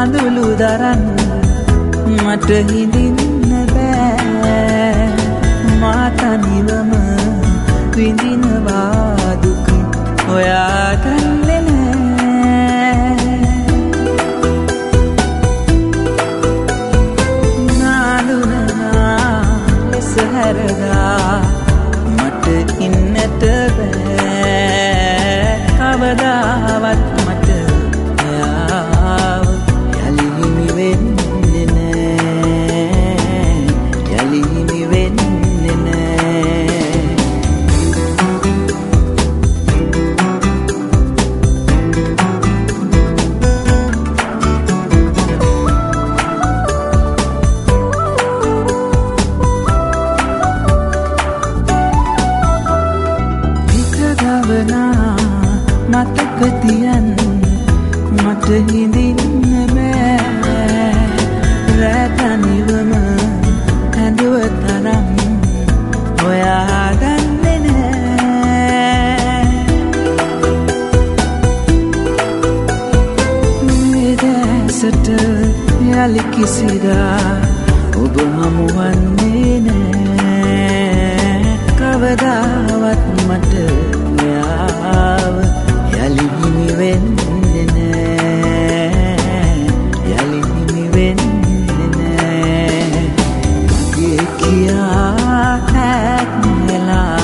කඳුළු දරන් මට හිඳින්න බෑ මා තනිවම විඳිනවා දුක ඔයා දන්නේ නෑ නානුනා ලෙස හැරලා මට ඉන්නට බෑ කවදාවත් මට ඔයාව යලි හිමි වෙන්නේ නෑ යලි හිමි වෙන්නේ නෑ මතක තියන් මට හිඳින්න බෑ රැතනිවම ඇඳුව තරම් ඔයා දන්නේ නෑ මෙදැසට යලි කිසිදා ඔබ හමුවන්නේ නෑ කවදාවත් මට ඔයාව යලි හිමි වෙන්නේ නෑ යලි හිමි වෙන්නේ නෑ මගේ කියා හැක්නෙලා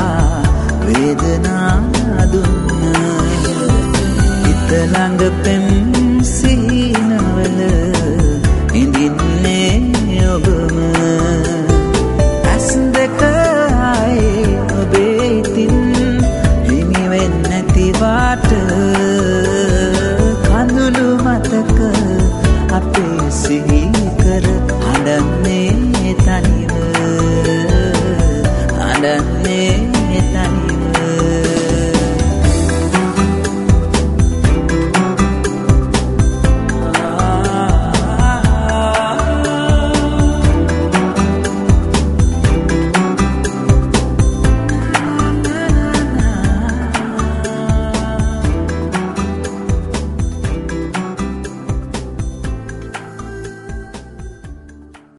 වේදනා දුන්න හිත ළඟ පෙම් සීනවල ඉඳින්නේ ඔබම ඇස් දෙක ආයේ ඔබේ ඉතින් හිමි වෙන්නේ නැති වාට කඳුළු මතක අපේ සිහි